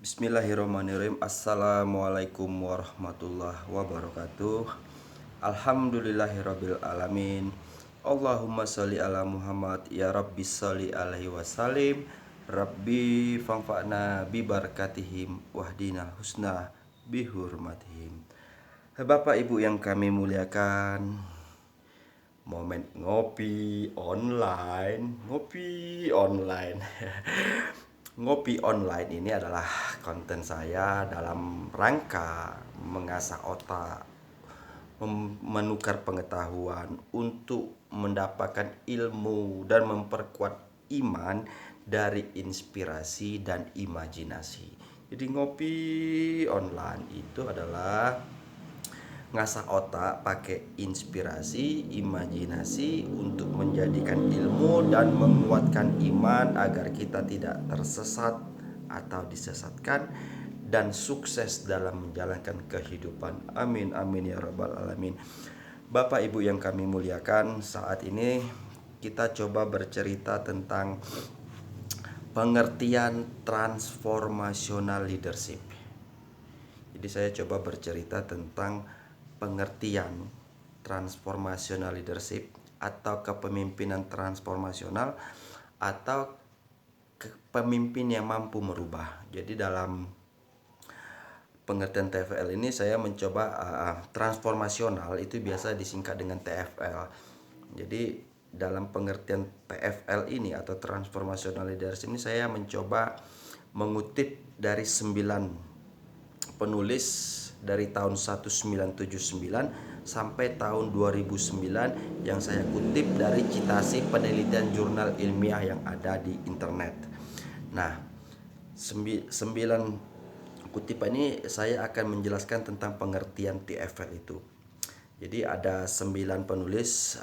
Bismillahirrahmanirrahim. Assalamualaikum warahmatullahi wabarakatuh. Alhamdulillahirabbil alamin. Allahumma sholli ala Muhammad ya Rabbi sholli alaihi wasallim. Rabbi fangfa'na bi barakatihim wahdina husna bihurmatihim. Bapak Ibu yang kami muliakan, momen ngopi online. Ngopi online ini adalah konten saya dalam rangka mengasah otak, menukar pengetahuan untuk mendapatkan ilmu dan memperkuat iman dari inspirasi dan imajinasi. Jadi ngopi online itu adalah ngasah otak pakai inspirasi, imajinasi untuk menjadikan ilmu dan menguatkan iman agar kita tidak tersesat atau disesatkan dan sukses dalam menjalankan kehidupan. Amin amin ya rabbal alamin. Bapak Ibu yang kami muliakan, saat ini kita coba bercerita tentang pengertian transformational leadership. Jadi saya coba bercerita tentang pengertian transformational leadership atau kepemimpinan transformasional atau pemimpin yang mampu merubah. Jadi dalam pengertian TFL ini saya mencoba transformasional itu biasa disingkat dengan TFL. Jadi dalam pengertian TFL ini atau transformational leadership ini saya mencoba mengutip dari 9 penulis dari tahun 1979 sampai tahun 2009 yang saya kutip dari citasi penelitian jurnal ilmiah yang ada di internet. Nah, 9 kutipan ini saya akan menjelaskan tentang pengertian TFL itu. Jadi ada 9 penulis.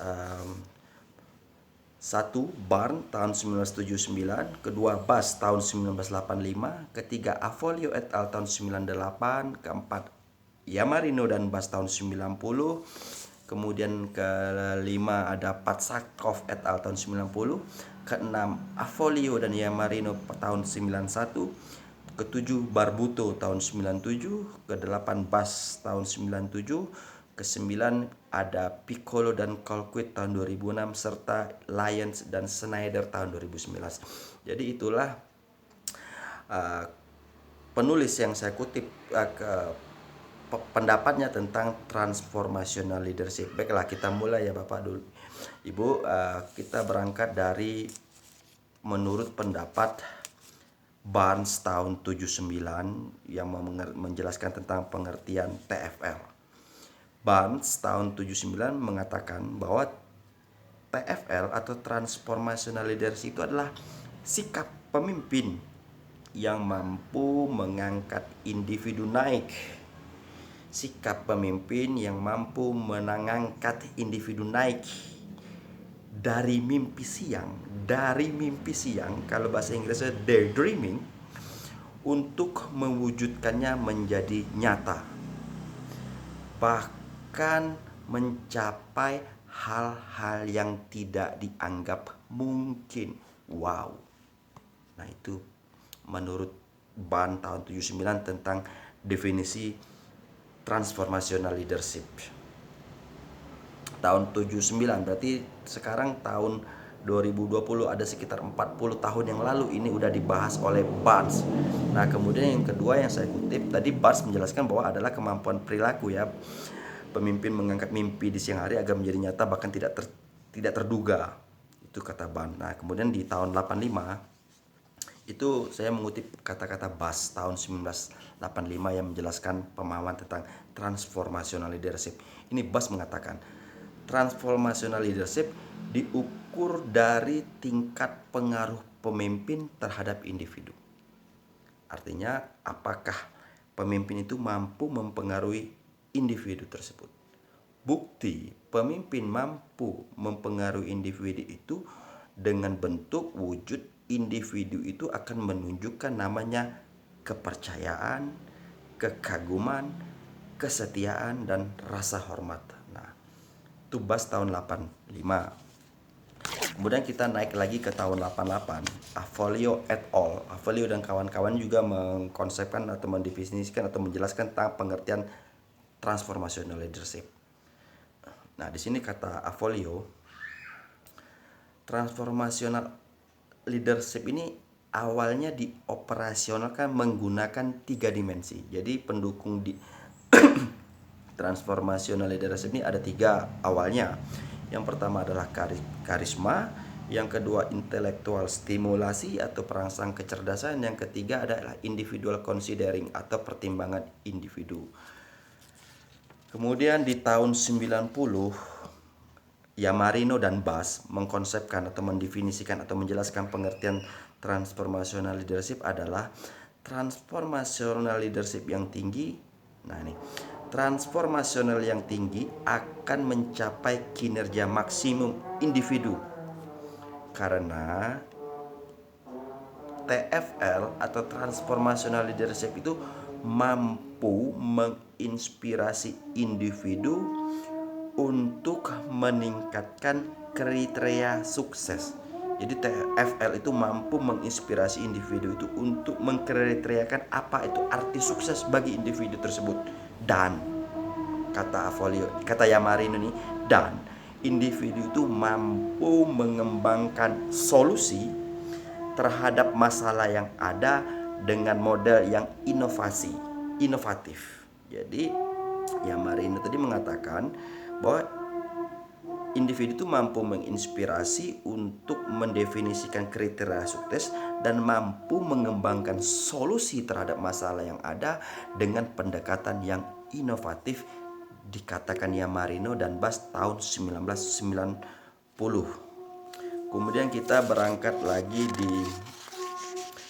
Satu, Barnes tahun 1979, kedua Bass tahun 1985, ketiga Avolio et al tahun 98, keempat Yamarino dan Bass tahun 90, kemudian kelima ada Patsakov et al tahun 90, keenam Avolio dan Yamarino tahun 91, ketujuh Barbuto tahun 97, kedelapan Bass tahun 97, kesembilan ada Piccolo dan Colquitt tahun 2006 serta Lyons dan Snyder tahun 2019. Jadi itulah penulis yang saya kutip pendapatnya tentang transformational leadership. Baiklah, kita mulai ya Bapak dulu. Ibu, kita berangkat dari menurut pendapat Barnes tahun 79 yang menjelaskan tentang pengertian TFL. Barnes tahun 79 mengatakan bahwa TFL atau Transformational Leadership itu adalah sikap pemimpin yang mampu mengangkat individu naik. Sikap pemimpin yang mampu mengangkat individu naik dari mimpi siang, kalau bahasa Inggrisnya daydreaming, untuk mewujudkannya menjadi nyata. Bahkan mencapai hal-hal yang tidak dianggap mungkin. Wow. Nah, itu menurut Barnes tahun 79 tentang definisi transformational leadership. Tahun 79 berarti sekarang tahun 2020, ada sekitar 40 tahun yang lalu ini udah dibahas oleh Barnes. Nah, kemudian yang kedua yang saya kutip tadi, Barnes menjelaskan bahwa adalah kemampuan perilaku ya. Pemimpin mengangkat mimpi di siang hari agar menjadi nyata bahkan tidak terduga. Itu kata Barnes. Nah, kemudian di tahun 85 itu saya mengutip kata-kata Barnes tahun 1985 yang menjelaskan pemahaman tentang transformational leadership. Ini Barnes mengatakan transformational leadership diukur dari tingkat pengaruh pemimpin terhadap individu. Artinya, apakah pemimpin itu mampu mempengaruhi individu tersebut. Bukti pemimpin mampu mempengaruhi individu itu dengan bentuk wujud individu itu akan menunjukkan namanya kepercayaan, kekaguman, kesetiaan, dan rasa hormat. Nah, itu Barnes tahun 85. Kemudian kita naik lagi ke tahun 88, Avolio et al. Avolio dan kawan-kawan juga mengkonsepkan atau mendefinisikan atau menjelaskan tentang pengertian transformational leadership. Nah, di sini kata Avolio, transformational leadership ini awalnya dioperasionalkan menggunakan 3 dimensi. Jadi pendukung di transformational leadership ini ada 3 awalnya. Yang pertama adalah karisma, yang kedua intelektual stimulasi atau perangsang kecerdasan, yang ketiga adalah individual considering atau pertimbangan individu. Kemudian di tahun 90, Yamarino dan Bass mengkonsepkan atau mendefinisikan atau menjelaskan pengertian transformational leadership adalah transformational leadership yang tinggi. Nah, ini transformasional yang tinggi akan mencapai kinerja maksimum individu karena TFL atau transformational leadership itu mampu menginspirasi individu untuk meningkatkan kriteria sukses. Jadi TFL itu mampu menginspirasi individu itu untuk mengkriteriakan apa itu arti sukses bagi individu tersebut. Dan kata Yamarino ini, dan individu itu mampu mengembangkan solusi terhadap masalah yang ada dengan model yang inovatif. Jadi Yamarino tadi mengatakan bahwa individu itu mampu menginspirasi untuk mendefinisikan kriteria sukses dan mampu mengembangkan solusi terhadap masalah yang ada dengan pendekatan yang inovatif, dikatakan Yamarino dan Bass tahun 1990. Kemudian kita berangkat lagi di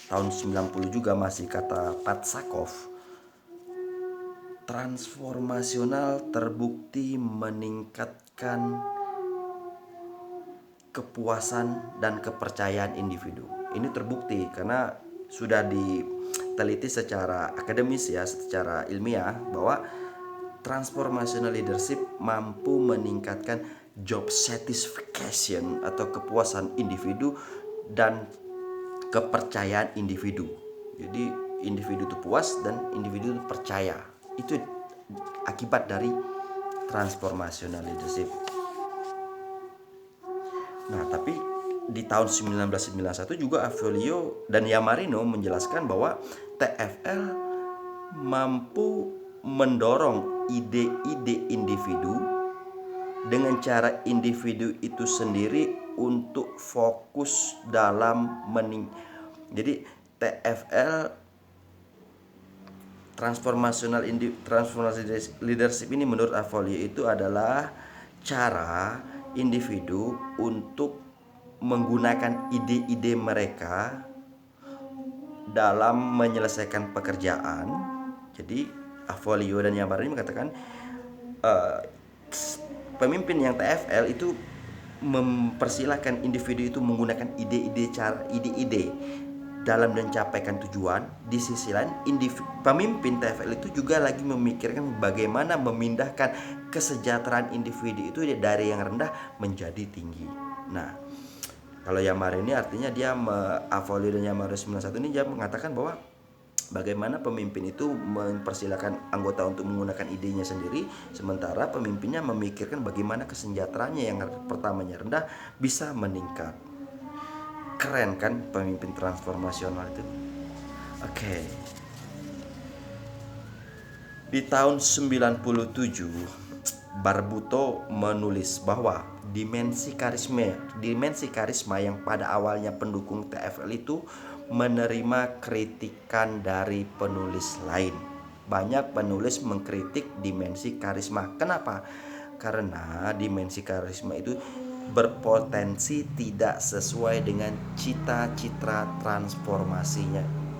tahun 90 juga, masih kata Patsakov. Transformasional terbukti meningkatkan kepuasan dan kepercayaan individu. Ini terbukti karena sudah diteliti secara akademis ya, secara ilmiah, bahwa transformational leadership mampu meningkatkan job satisfaction atau kepuasan individu dan kepercayaan individu. Jadi individu itu puas dan individu itu percaya. Itu akibat dari transformational leadership. Nah, tapi di tahun 1991 juga Avolio dan Yamarino menjelaskan bahwa TFL mampu mendorong ide-ide individu dengan cara individu itu sendiri untuk fokus dalam Jadi TFL transformational leadership ini menurut Avolio itu adalah cara individu untuk menggunakan ide-ide mereka dalam menyelesaikan pekerjaan. Jadi Avolio dan Yamarino mengatakan pemimpin yang TFL itu mempersilahkan individu itu menggunakan ide-ide dalam mencapaikan tujuan. Di sisi lain, pemimpin TFL itu juga lagi memikirkan bagaimana memindahkan kesejahteraan individu itu dari yang rendah menjadi tinggi. Nah, kalau Yamarino ini artinya Avolio dan Yamarino 91 ini dia mengatakan bahwa bagaimana pemimpin itu mempersilahkan anggota untuk menggunakan idenya sendiri, sementara pemimpinnya memikirkan bagaimana kesejahteraannya yang pertamanya rendah bisa meningkat. Keren kan pemimpin transformasional itu? Oke. Di tahun 97, Barbuto menulis bahwa dimensi karisma yang pada awalnya pendukung TFL itu menerima kritikan dari penulis lain. Banyak penulis mengkritik dimensi karisma. Kenapa? Karena dimensi karisma itu berpotensi tidak sesuai dengan cita-cita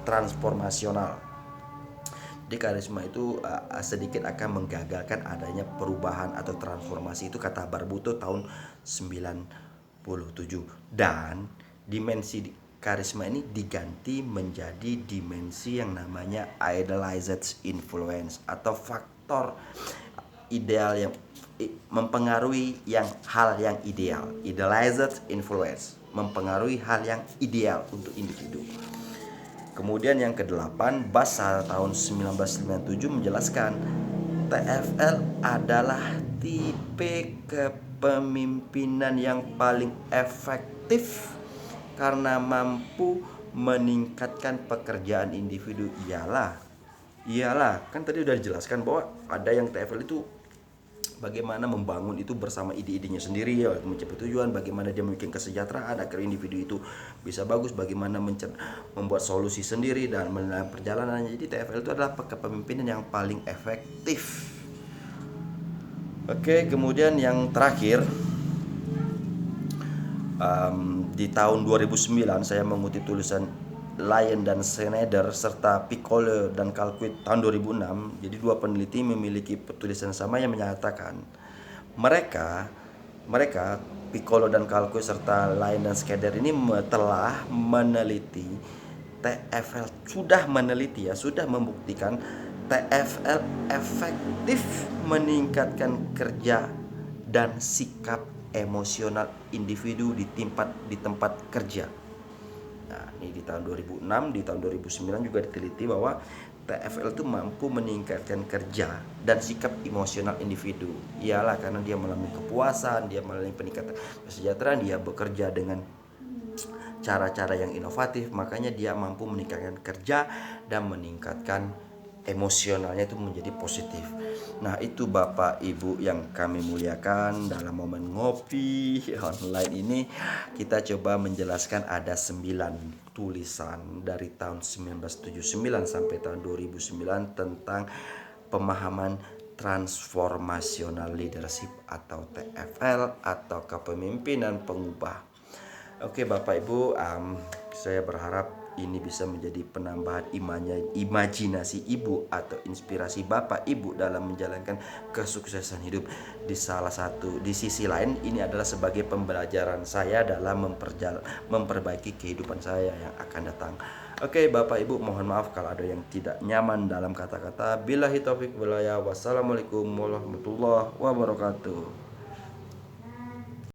transformasional. Jadi karisma itu sedikit akan menggagalkan adanya perubahan atau transformasi, itu kata Barbuto tahun 97. Dan dimensi karisma ini diganti menjadi dimensi yang namanya idealized influence atau faktor ideal yang mempengaruhi hal yang ideal. Idealized influence, mempengaruhi hal yang ideal untuk individu. Kemudian yang ke-8, Bas tahun 1997 menjelaskan TFL adalah tipe kepemimpinan yang paling efektif karena mampu meningkatkan pekerjaan individu. Iyalah, kan tadi udah dijelaskan bahwa ada yang TFL itu bagaimana membangun itu bersama ide-idenya sendiri ya, mencapai tujuan, bagaimana dia membuat kesejahteraan agar individu itu bisa bagus, bagaimana membuat solusi sendiri dan menilai perjalanannya. Jadi TFL itu adalah kepemimpinan yang paling efektif. Oke, kemudian yang terakhir, di tahun 2009 saya mengutip tulisan Lyon dan Schneider serta Piccolo dan Colquitt tahun 2006. Jadi dua peneliti memiliki tulisan sama yang menyatakan mereka Piccolo dan Colquitt serta Lyon dan Schneider ini telah meneliti TFL, sudah membuktikan TFL efektif meningkatkan kerja dan sikap emosional individu di tempat kerja. Nah, ini di tahun 2006, di tahun 2009 juga diteliti bahwa TFL itu mampu meningkatkan kerja dan sikap emosional individu. Iyalah, karena dia melalui kepuasan, dia melalui peningkatan kesejahteraan, dia bekerja dengan cara-cara yang inovatif, makanya dia mampu meningkatkan kerja dan meningkatkan emosionalnya itu menjadi positif. Nah, itu Bapak Ibu yang kami muliakan, dalam momen ngopi online ini kita coba menjelaskan ada 9 tulisan dari tahun 1979 sampai tahun 2009 tentang pemahaman transformational leadership atau TFL atau kepemimpinan pengubah. Oke Bapak Ibu, saya berharap ini bisa menjadi penambahan imajinasi Ibu atau inspirasi Bapak Ibu dalam menjalankan kesuksesan hidup. Di sisi lain, ini adalah sebagai pembelajaran saya dalam memperbaiki kehidupan saya yang akan datang. Oke Bapak Ibu, mohon maaf kalau ada yang tidak nyaman dalam kata-kata. Billahi taufik wal hidayah. Wassalamualaikum warahmatullahi wabarakatuh.